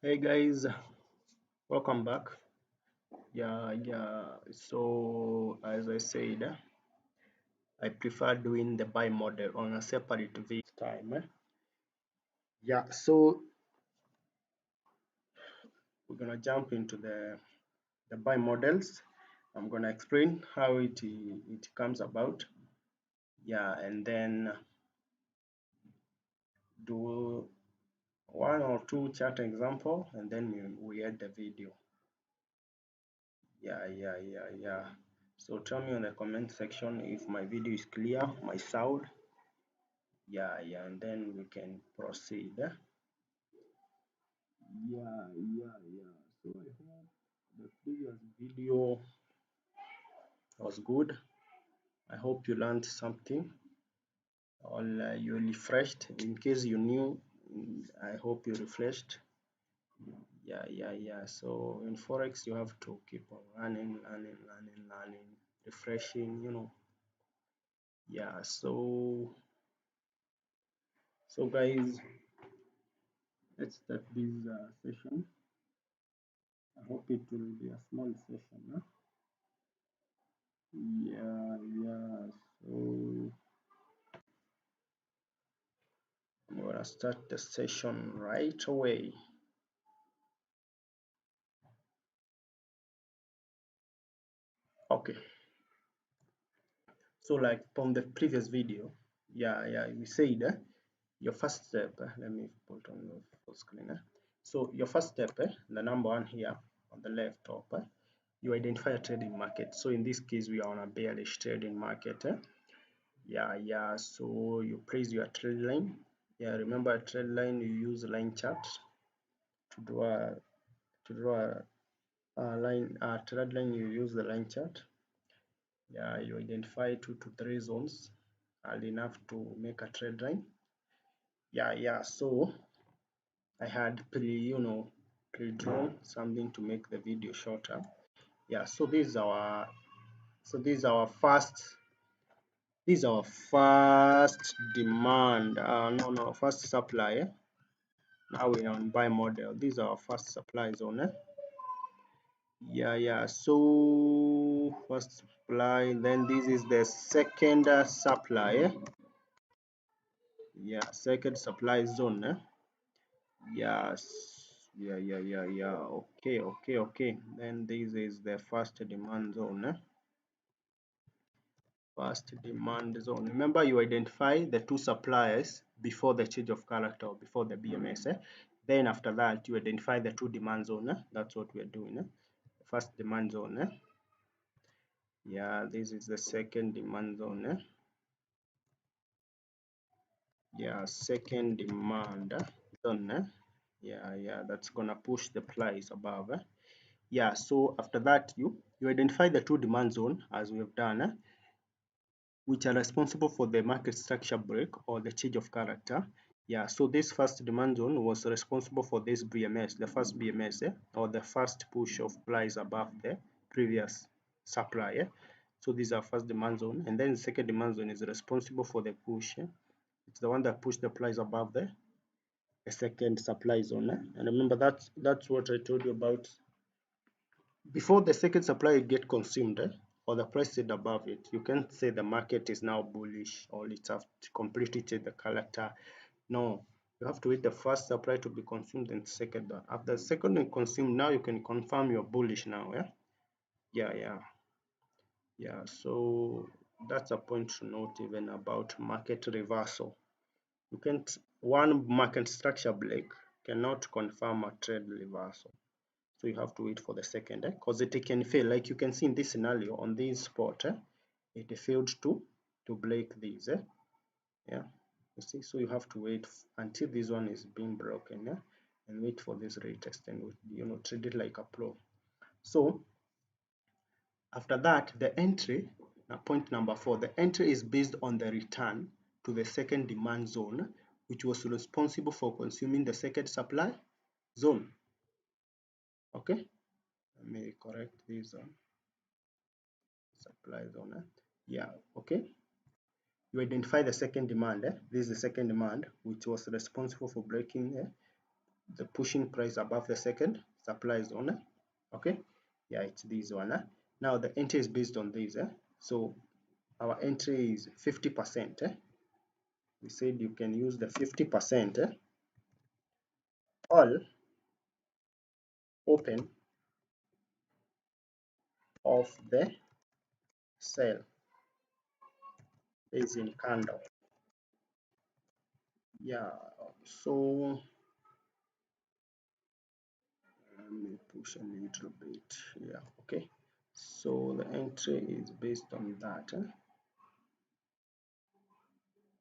Hey guys, welcome back. So as I said, I prefer doing the buy model on a separate video time. So we're gonna jump into the buy models. I'm gonna explain how it comes about. And then do one or two chart example, and then we add the video. Yeah. So tell me in the comment section if my video is clear, my sound. And then we can proceed. So I hope the previous video was good. I hope you learned something or you refreshed. In case you knew, I hope you refreshed. So in forex you have to keep on learning, refreshing. So guys, let's start this session. I hope it will be a small session. Huh? So I'm gonna start the session right away. Okay. So like from the previous video, we said your first step. Let me put on the full screen. So your first step, the number one here on the left top, you identify a trading market. So in this case, we are on a bearish trading market. So you place your trend line. Remember trend line, you use line chart to draw a line. Trend line, you use the line chart. You identify 2 to 3 zones early enough to make a trend line. So I had pre-drawn something to make the video shorter. So this is our first demand. First supply. Now we're on buy model. This is our first supply zone. So first supply, then this is the second supply. Second supply zone. Yes. Okay. Then this is the first demand zone. First demand zone. Remember, you identify the two suppliers before the change of character or before the BMS. Then after that, you identify the two demand zone. That's what we're doing. First demand zone. This is the second demand zone. Second demand zone. That's gonna push the price above. So after that, you identify the two demand zone as we have done, which are responsible for the market structure break or the change of character. So this first demand zone was responsible for this BMS, the first BMS, or the first push of price above the previous supply. So these are first demand zone, and then the second demand zone is responsible for the push. It's the one that pushed the price above the second supply zone. And remember, that's what I told you about. Before the second supply get consumed, or the price stayed above it, you can't say the market is now bullish or it's have to completely change the character. No, you have to wait the first supply to be consumed and second one. After the second one consumed, now you can confirm you're bullish now. So that's a point to note even about market reversal. You can't, one market structure break cannot confirm a trend reversal. So you have to wait for the second, because it can fail. Like you can see in this scenario on this spot, it failed to break these. You see, so you have to wait until this one is being broken, and wait for this retest, and treat it like a pro. So after that, the entry, point number 4, the entry is based on the return to the second demand zone, which was responsible for consuming the second supply zone. Okay, let me correct this one. Supply zone. Okay. You identify the second demand. This is the second demand, which was responsible for breaking the pushing price above the second supply zone. Okay, yeah, it's this one. Now the entry is based on this. So our entry is 50%. We said you can use the 50% all open of the sell is in candle. Yeah, so let me push a little bit. Yeah, okay, so the entry is based on that.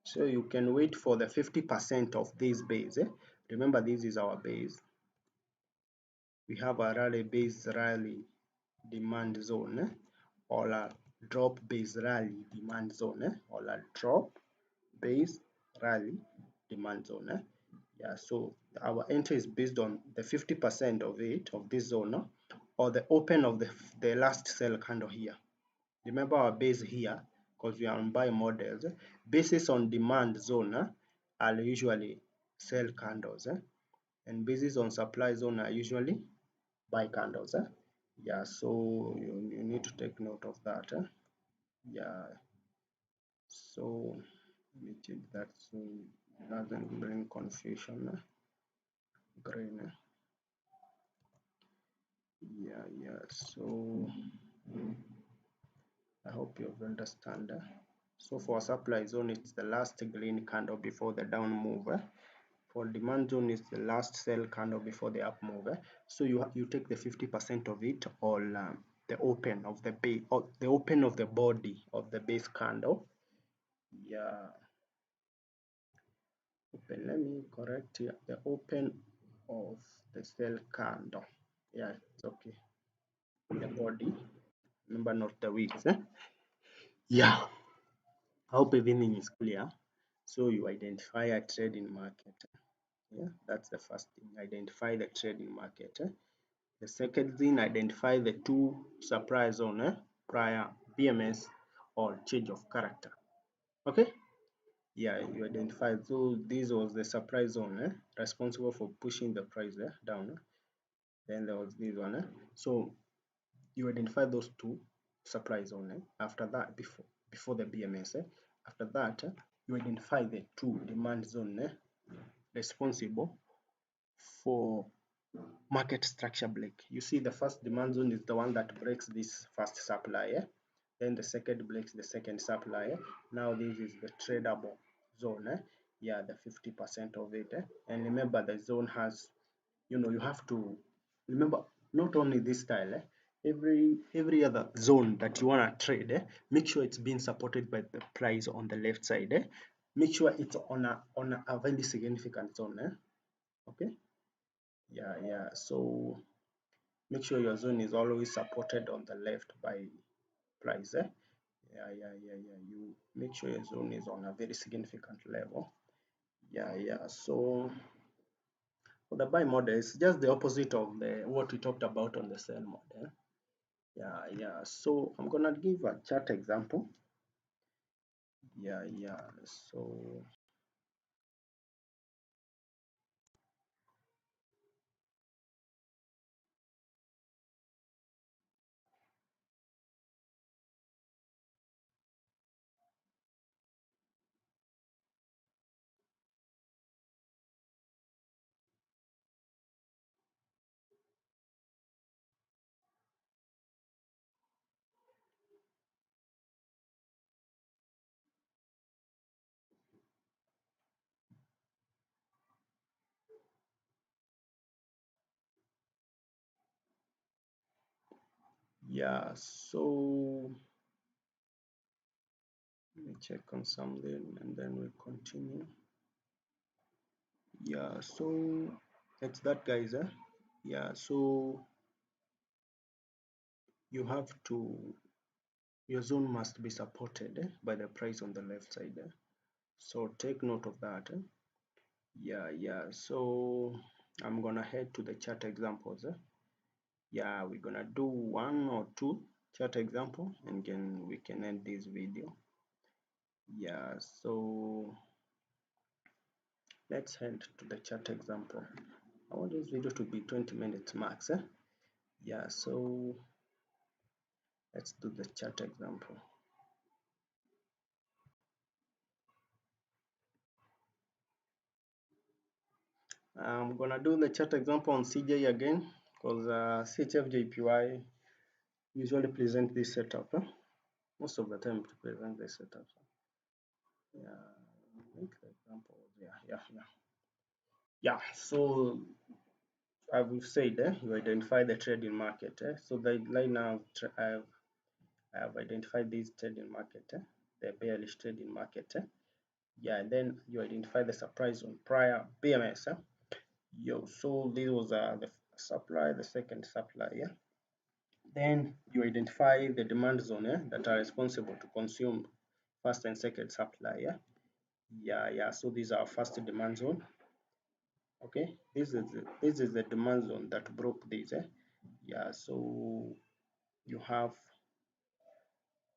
So you can wait for the 50% of this base. Remember, this is our base. We have a rally base rally demand zone, or a drop base rally demand zone, or a drop base rally demand zone. Yeah, so our entry is based on the 50% of it, of this zone, or the open of the last sell candle here. Remember our base here, because we are on buy models. Bases on demand zone are usually sell candles, and bases on supply zone are usually buy candles. Yeah, so you need to take note of that. Yeah, so let me check that so it doesn't bring confusion. Green. Yeah, so I hope you've understand. So for supply zone, it's the last green candle before the down move. For demand zone, it's the last sell candle before the up move. So you take the 50% of it, or the open of the base, or the open of the body of the base candle. Yeah, open. Let me correct here. The open of the sell candle. Yeah, it's okay. The body. Remember, not the width. Yeah. I hope everything is clear. So you identify a trading market. Yeah, that's the first thing. Identify the trading market. The second thing, identify the two supply zone prior BMS or change of character. Okay. Yeah, you identify. So this was the supply zone responsible for pushing the price down. Then there was this one. So you identify those two supply zone. After that, before the BMS. After that, you identify the two demand zone responsible for market structure break. You see, the first demand zone is the one that breaks this first supply. Then the second breaks the second supply. Now this is the tradable zone. Yeah, the 50% of it. And remember, the zone has, you have to remember, not only this style. Every other zone that you want to trade, make sure it's being supported by the price on the left side. Make sure it's on a very significant zone. Okay. Yeah, so make sure your zone is always supported on the left by price. Yeah, you make sure your zone is on a very significant level. Yeah, so for the buy model, it's just the opposite of the what we talked about on the sell model. Yeah, so I'm gonna give a chart example. Yeah, so yeah, so let me check on something and then we continue. Yeah, so it's that, guys. Yeah, so you have to, your zone must be supported by the price on the left side. So take note of that. Yeah, so I'm gonna head to the chart examples. Yeah, we're gonna do one or two chart example and then we can end this video. Yeah, so let's head to the chart example. I want this video to be 20 minutes max. Yeah, so let's do the chart example. I'm gonna do the chart example on CJ again because CHFJPY usually present this setup. Most of the time to present this setup. Yeah, make the example. Yeah. So as we've said, you identify the trading market. So the line now I have identified this trading market, the bearish trading market. Yeah, and then you identify the supply zone prior BMS. So this was the supply, the second supply. Yeah. Then you identify the demand zone that are responsible to consume first and second supply. Yeah. So these are first demand zone. Okay, this is the demand zone that broke this. Yeah, so you have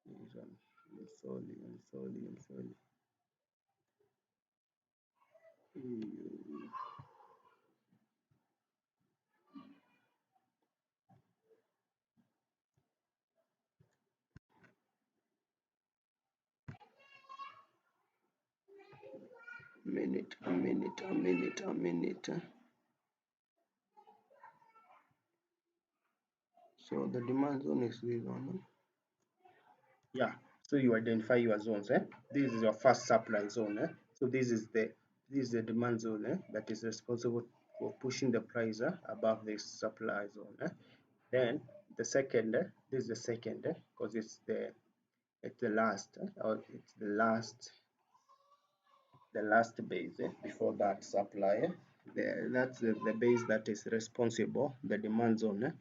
this one. Sorry. A minute. So the demand zone is this one. Yeah, so you identify your zones. This is your first supply zone. So this is the demand zone that is responsible for pushing the price above this supply zone. Then the second, this is the second because it's the last or it's the last base before that supply. That's the base that is responsible, the demand zone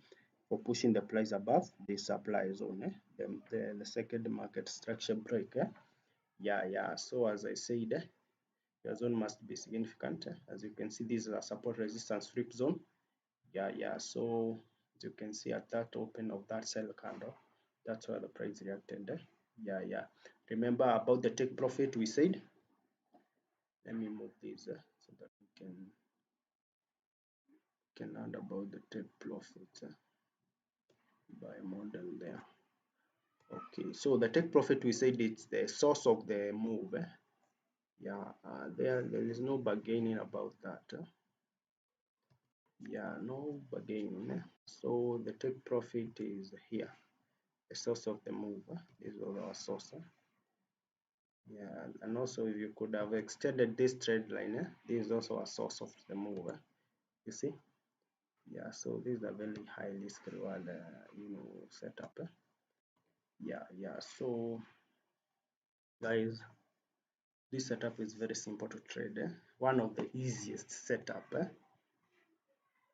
for pushing the price above the supply zone. The second market structure break. Yeah. So as I said, your zone must be significant. As you can see, this is a support resistance strip zone. Yeah. So as you can see at that open of that sell candle, that's where the price reacted. Yeah. Remember about the take profit we said. Let me move this so that we can learn about the take profit by model there. Okay, so the take profit we said it's the source of the move. Yeah, there is no bargaining about that. Yeah, no bargaining. So the take profit is here, the source of the move. This was our source. Yeah, and also if you could have extended this trend line, this is also a source of the move. You see? Yeah, so this is a very high risk reward setup. Yeah. So guys, this setup is very simple to trade. One of the easiest setup.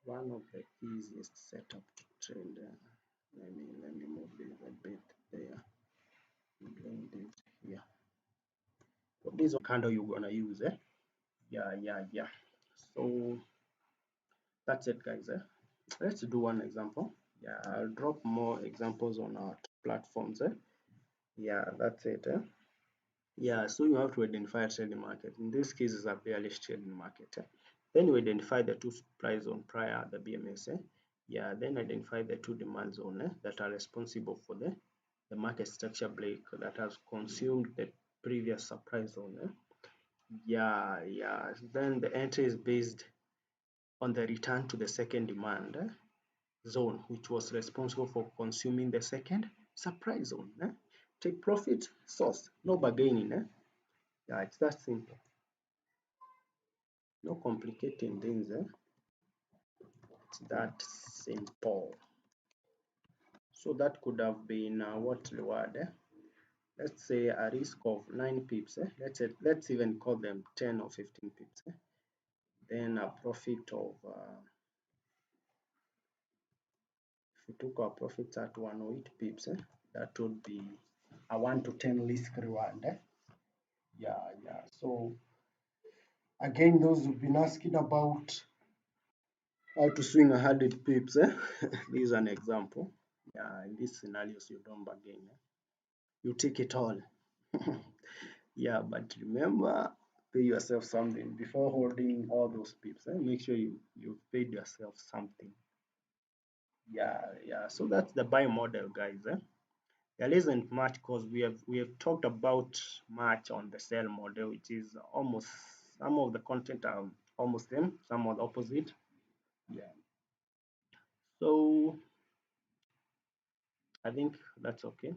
One of the easiest setup to trade. Let me move this a bit there. Bring this here. So this is candle you're gonna use. Yeah. So that's it, guys. Let's do one example. Yeah, I'll drop more examples on our platforms. Yeah, that's it. Yeah, so you have to identify a trading market. In this case, it's a bearish trading market. Then you identify the two supply zone prior the BMS. Yeah, then identify the two demand zone that are responsible for the market structure break that has consumed the previous supply zone. Yeah. Then the entry is based on the return to the second demand zone, which was responsible for consuming the second supply zone. Take profit source, no bargaining. Yeah, it's that simple. No complicating things. It's that simple. So that could have been what reward? Let's say a risk of 9 pips. Let's even call them 10 or 15 pips. Then a profit of if we took our profits at 108 pips, that would be a 1 to 10 risk reward. Yeah. So again, those who've been asking about how to swing 100 pips. This is an example. Yeah, in these scenarios, you don't bargain. You take it all. Yeah, but remember, pay yourself something before holding all those pips. Make sure you've paid yourself something. Yeah. So that's the buy model, guys. There isn't much because we have talked about much on the sell model, which is almost some of the content are almost same, some are the opposite. Yeah. So I think that's okay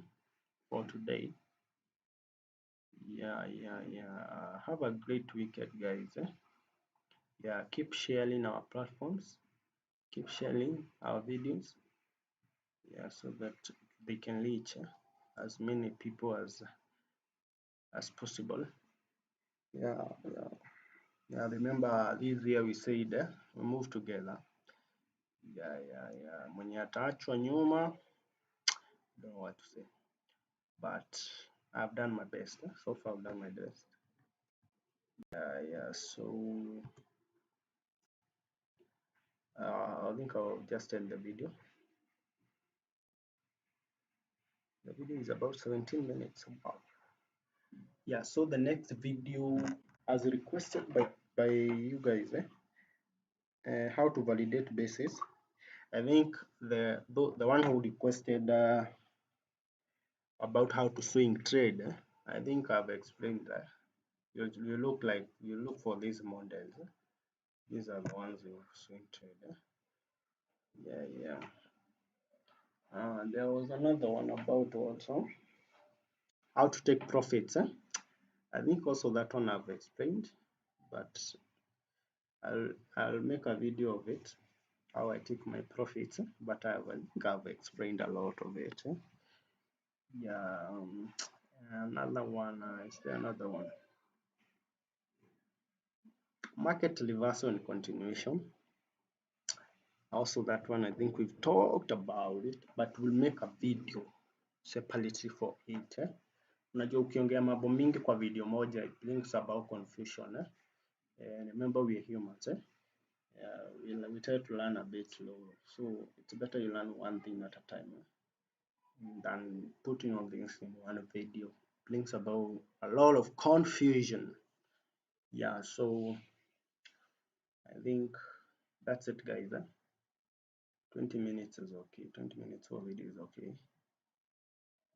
for today. Yeah. Have a great weekend, guys. Yeah, keep sharing our platforms, keep sharing our videos. Yeah, so that they can reach as many people as possible. Yeah. Remember this year we said we move together. Yeah. Mwenye ataachwa nyuma, don't know what to say, but I've done my best. So far, I've done my best. Yeah. So I think I'll just end the video. The video is about 17 minutes. Wow. Yeah. So the next video, as requested by you guys, how to validate bases. I think the one who requested about how to swing trade, I think I've explained that. You look for these models. These are the ones you swing trade. Yeah. There was another one about also how to take profits. I think also that one I've explained, but I'll make a video of it how I take my profits. But I think I've explained a lot of it. Yeah. Another one. Is there another one? Market reversal and continuation. Also that one I think we've talked about it, but we'll make a video separately for it. Unajua ukiongea mambo mingi kwa video moja, it brings about confusion. Remember we are humans. We try to learn a bit slow, so it's better you learn one thing at a time than putting all things in one video. It brings about a lot of confusion. Yeah, so I think that's it, guys. 20 minutes is okay. 20 minutes for video is okay.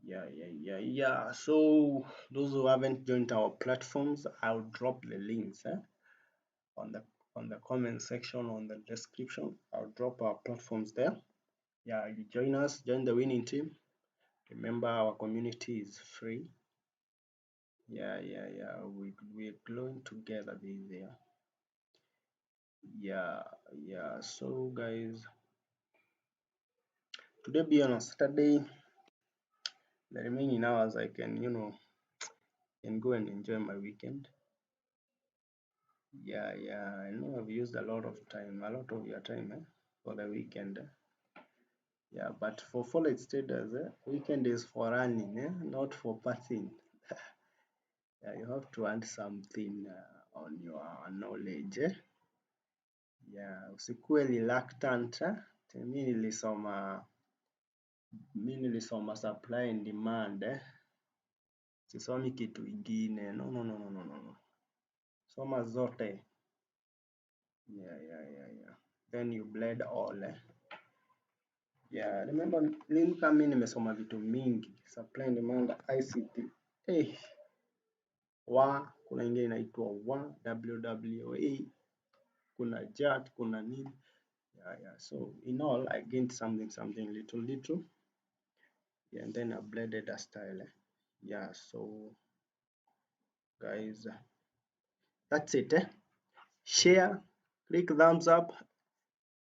Yeah. So those who haven't joined our platforms, I'll drop the links on the comment section, on the description. I'll drop our platforms there. Yeah, you join us, join the winning team. Remember, our community is free. Yeah. We're growing together this year. Yeah. So guys, today being on Saturday, the remaining hours I can go and enjoy my weekend. Yeah. I know I've used a lot of your time for the weekend. Yeah, but for forex traders, weekend is for running, not for partying. Yeah, you have to earn something on your knowledge. Yeah, usikuwe reluctant. Mimi nilisoma supply and demand. Sisomi kitu ingine. No. Soma zote. Yeah. Then you blend all. Yeah, remember mimi nimesoma vitu mingi, supply and demand, ICT. Kuna ingine inaitwa WWA, kuna JAT, kuna nini. Yeah. So in all, I gained something little. Yeah, and then I blended a style. Yeah, so guys, that's it. Share, click thumbs up,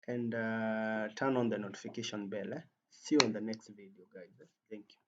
and turn on the notification bell. See you on the next video, guys. Thank you.